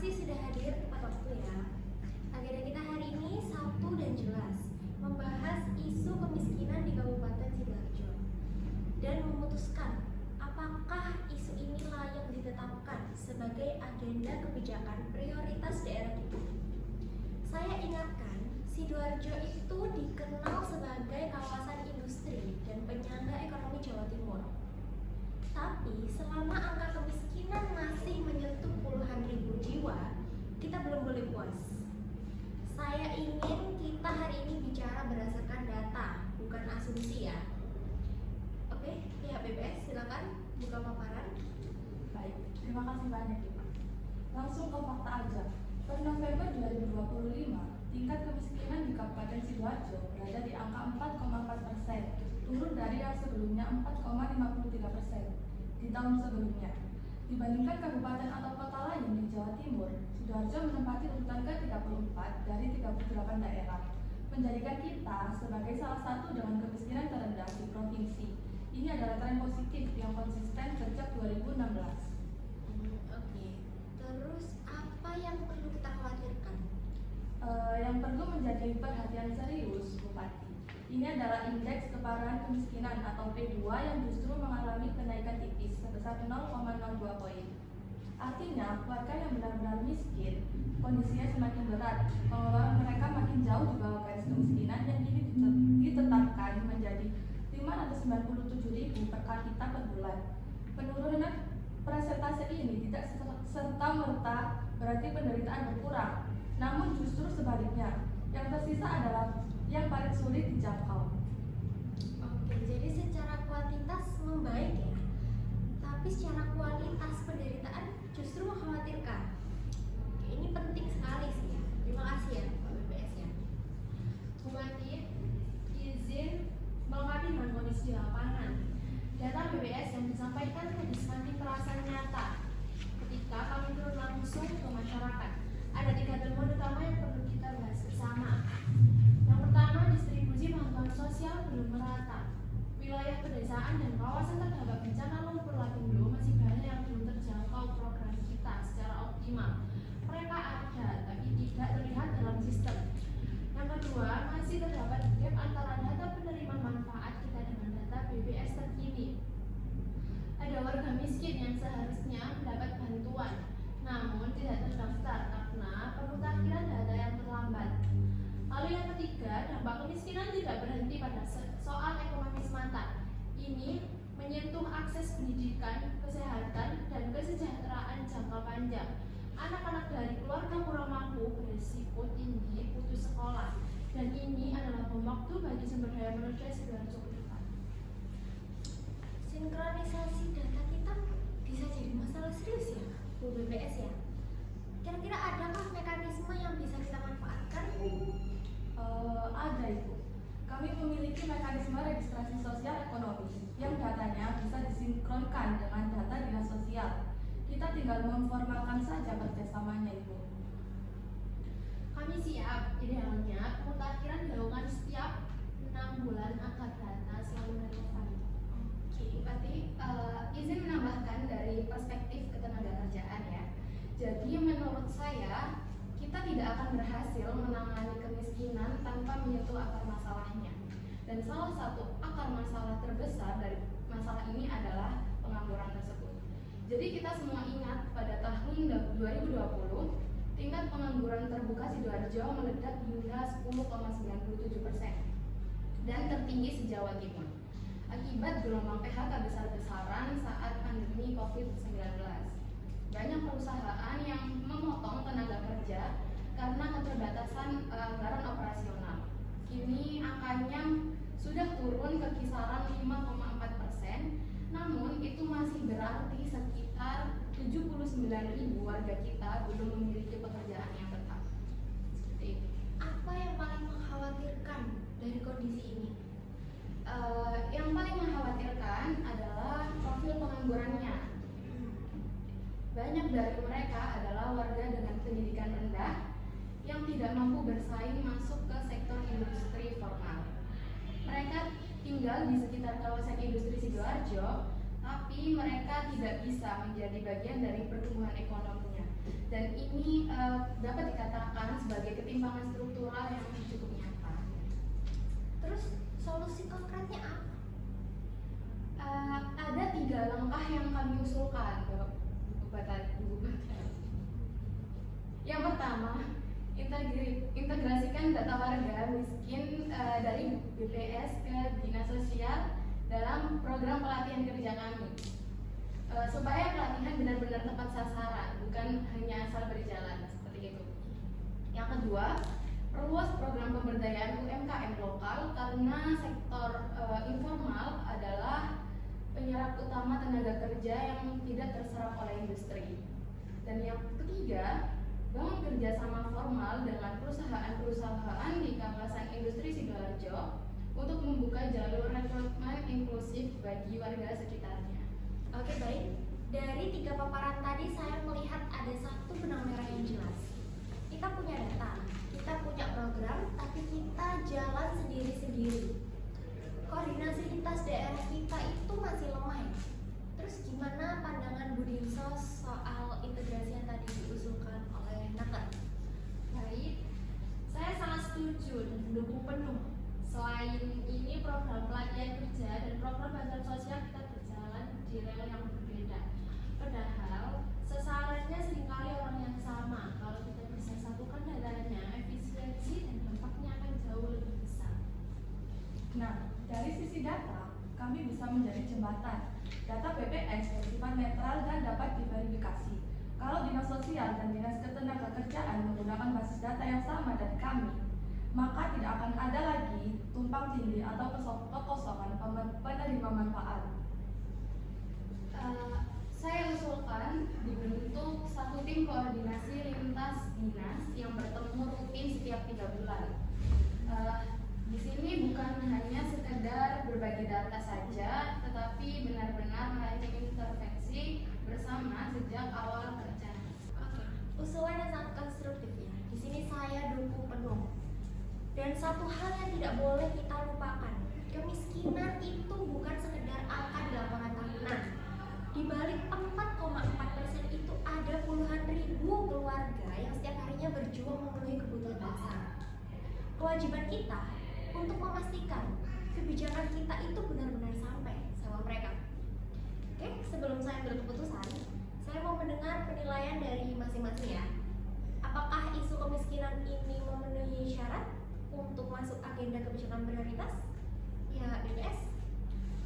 kasih sudah hadir tepat waktu ya. Agenda kita hari ini satu dan jelas, membahas isu kemiskinan di Kabupaten Sidoarjo dan memutuskan apakah isu ini layak ditetapkan sebagai agenda kebijakan prioritas daerah kita. Saya ingatkan, Sidoarjo itu dikenal sebagai kawasan industri dan penyangga ekonomi Jawa Timur. Tapi selama angka kemiskinan masih menyentuh puluhan ribu jiwa, kita belum boleh puas. Saya ingin kita hari ini bicara berdasarkan data, bukan asumsi ya. Oke, pihak BPS silakan buka paparan. Baik, terima kasih banyak Ibu. Langsung ke fakta aja. Per November 2025, tingkat kemiskinan di Kabupaten Sidoarjo berada di angka 4,4%, turun dari yang sebelumnya 4,53% di tahun sebelumnya. Dibandingkan kabupaten atau kota lain di Jawa Timur, Sidoarjo menempati urutan ke-34 dari 38 daerah, menjadikan kita sebagai salah satu dengan kemiskinan terendah di provinsi. Ini adalah tren positif yang konsisten sejak 2016. Oke, terus apa yang perlu kita khawatirkan? Yang perlu menjadi perhatian serius, Bupati. Ini adalah indeks keparahan kemiskinan atau P2 yang justru mengalami kenaikan tipis sebesar 0,02 poin. Artinya, warga yang benar-benar miskin, kondisinya semakin berat, pengeluaran mereka makin jauh di bawah garis kemiskinan yang kini ditetapkan menjadi 597.000 per kapita per bulan. Penurunan persentase ini tidak serta-merta berarti penderitaan berkurang, namun justru sebaliknya, yang tersisa adalah yang paling sulit dijangkau. Oke, jadi secara kuantitas membaik ya, tapi secara kualitas penderitaan justru mengkhawatirkan. Oke, ini penting sekali sih ya. Terima kasih ya Pak BPS ya. Bupati, izin melengkapi dengan kondisi di lapangan. Data BPS yang disampaikan tadi semakin terasa nyata ketika kami turun langsung ke masyarakat. Ada 3 temuan utama yang perlu kita bahas bersama. Yang pertama, distribusi bantuan sosial belum merata. Wilayah pedesaan dan kawasan terdampak bencana lumpur lapindo masih banyak yang belum terjangkau program kita secara optimal. Mereka ada, tapi tidak terlihat dalam sistem. Yang kedua, masih terdapat gap antara data penerimaan manfaat kita dengan data BPS terkini. Ada warga miskin yang seharusnya mendapat bantuan, namun tidak terdaftar karena pemutakhiran data yang terlambat. Lalu yang ketiga, dampak kemiskinan tidak berhenti pada soal ekonomi semata. Ini menyentuh akses pendidikan, kesehatan, dan kesejahteraan jangka panjang. Anak-anak dari keluarga kurang mampu berisiko tinggi putus sekolah, dan ini adalah bom waktu bagi sumber daya manusia Sidoarjo ke depan. Sinkronisasi data kita bisa jadi masalah serius ya, Bu BPS ya. Kira-kira adakah mekanisme yang bisa kita manfaatkan? Ada Ibu. Kami memiliki mekanisme registrasi sosial ekonomi yang datanya bisa disinkronkan dengan data dinas sosial. Kita tinggal memformalkan saja kerjasamanya Ibu. Kami siap, idealnya pemutakhiran dilakukan setiap 6 bulan agar data selalu relevan. Oke, berarti izin menambahkan dari perspektif ketenagakerjaan ya. Jadi menurut saya kita tidak akan berhasil menangani kemiskinan tanpa menyentuh akar masalahnya. Dan salah satu akar masalah terbesar dari masalah ini adalah pengangguran tersebut. Jadi kita semua ingat pada tahun 2020 tingkat pengangguran terbuka Sidoarjo meledak hingga 10,97% dan tertinggi se-Jawa Timur akibat gelombang PHK besar-besaran saat pandemi COVID-19. Banyak perusahaan yang memotong tenaga kerja karena keterbatasan anggaran operasional. Kini angkanya sudah turun ke kisaran 5,4%, namun itu masih berarti sekitar 79.000 warga kita belum memiliki pekerjaan yang tetap. Seperti itu. Apa yang paling mengkhawatirkan dari kondisi ini? Yang paling mengkhawatirkan adalah profil penganggurannya. Banyak dari mereka adalah warga dengan pendidikan rendah yang tidak mampu bersaing masuk ke sektor industri formal. Mereka tinggal di sekitar kawasan industri Sidoarjo, tapi mereka tidak bisa menjadi bagian dari pertumbuhan ekonominya. Dan dan ini dapat dikatakan sebagai ketimpangan struktural yang cukup nyata. Terus solusi konkretnya apa? Ada 3 langkah yang kami usulkan, Bapak Ibu. Yang pertama, integrasikan data warga miskin dari BPS ke Dinas Sosial dalam program pelatihan kerja kami, supaya pelatihan benar-benar tepat sasaran, bukan hanya asal berjalan seperti itu. Yang kedua, perluas program pemberdayaan UMKM lokal karena sektor informal adalah penyerap utama tenaga kerja yang tidak terserap oleh industri. Dan yang ketiga, bangun kerjasama formal dengan perusahaan-perusahaan di kawasan industri Sidoarjo untuk membuka jalur rekrutmen inklusif bagi warga sekitarnya. Oke, baik. Dari 3 paparan tadi saya melihat ada satu benang merah yang jelas. Kita punya data, kita punya program, tapi kita jalan sendiri-sendiri. Koordinasi lintas daerah kita itu masih lemah ya. Terus gimana pandangan Bu Dinsos soal integrasi yang tadi diusulkan oleh Naker? Baik, saya sangat setuju dan mendukung penuh. Selain ini, program pelatihan kerja dan program bantuan sosial kita berjalan di rel yang berbeda. Padahal sasarannya seringkali orang yang sama. Kalau kita bisa satukan datanya, efisiensi dan dampaknya akan jauh lebih besar. Nah, dari sisi data, kami bisa menjadi jembatan. Data BPS bersifat netral dan dapat diverifikasi. Kalau Dinas Sosial dan Dinas Ketenagakerjaan menggunakan basis data yang sama dari kami, maka tidak akan ada lagi tumpang tindih atau kekosongan penerima manfaat. Saya usulkan dibentuk satu tim koordinasi lintas dinas yang bertemu rutin setiap 3 bulan. Di sini bukan hanya sekedar berbagi data saja, tetapi benar-benar melakukan intervensi bersama sejak awal kerja. Oke, usulan yang sangat konstruktif ya. Di sini saya dukung penuh. Dan satu hal yang tidak boleh kita lupakan, kemiskinan itu bukan sekedar angka di laporan tahunan. Di balik 4,4% itu ada puluhan ribu keluarga yang setiap harinya berjuang memenuhi kebutuhan dasar. Kewajiban kita untuk memastikan kebijakan kita itu benar-benar sampai sama mereka. Oke, sebelum saya ambil keputusan, saya mau mendengar penilaian dari masing-masing ya. Apakah isu kemiskinan ini memenuhi syarat untuk masuk agenda kebijakan prioritas? Ya, BPS.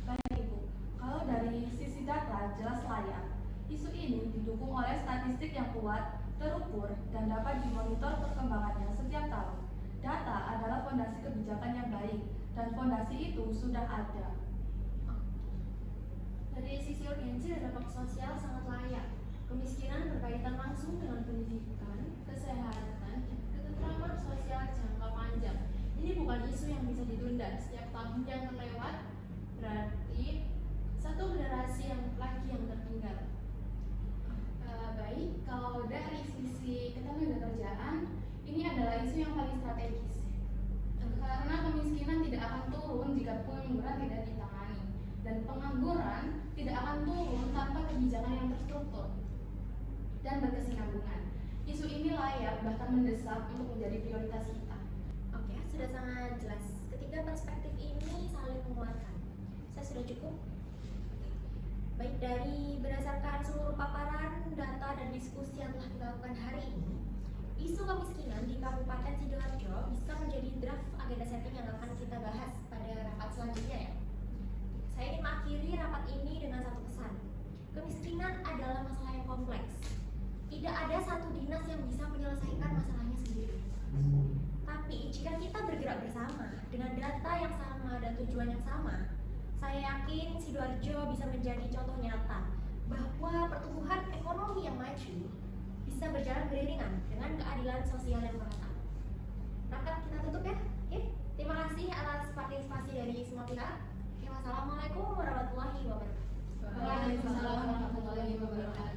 Baik Ibu, kalau dari sisi data jelas layak. Isu ini didukung oleh statistik yang kuat, terukur, dan dapat dimonitor perkembangannya setiap tahun. Data adalah fondasi kebijakan yang baik, dan fondasi itu sudah ada. Dari sisi urgensi dan dampak sosial sangat layak. Kemiskinan berkaitan langsung dengan pendidikan, kesehatan, dan ketentraman sosial jangka panjang. Ini bukan isu yang bisa ditunda. Setiap tahun yang terlewat berarti satu generasi yang lagi yang tertinggal. Baik, kalau dari sisi ketenagakerjaan, ini adalah isu yang paling strategis. Karena kemiskinan tidak akan turun jika pengangguran tidak ditangani, dan pengangguran tidak akan turun tanpa kebijakan yang terstruktur dan berkesinambungan. Isu ini layak bahkan mendesak untuk menjadi prioritas kita. Oke, sudah sangat jelas. Ketiga perspektif ini saling menguatkan. Saya sudah cukup. Baik, dari berdasarkan seluruh paparan, data, dan diskusi yang telah kita lakukan hari ini, isu kemiskinan di Kabupaten Sidoarjo bisa menjadi draft agenda setting yang akan kita bahas pada rapat selanjutnya ya. Saya ingin mengakhiri rapat ini dengan satu pesan. Kemiskinan adalah masalah yang kompleks. Tidak ada satu dinas yang bisa menyelesaikan masalahnya sendiri. Tapi jika kita bergerak bersama dengan data yang sama dan tujuan yang sama, saya yakin Sidoarjo bisa menjadi contoh nyata bahwa pertumbuhan ekonomi yang maju bisa berjalan beriringan dengan keadilan sosial yang merata. Rapat kita tutup ya. Oke, terima kasih atas partisipasi dari semua pihak. Wassalamualaikum warahmatullahi wabarakatuh. Waalaikumsalam warahmatullahi wabarakatuh.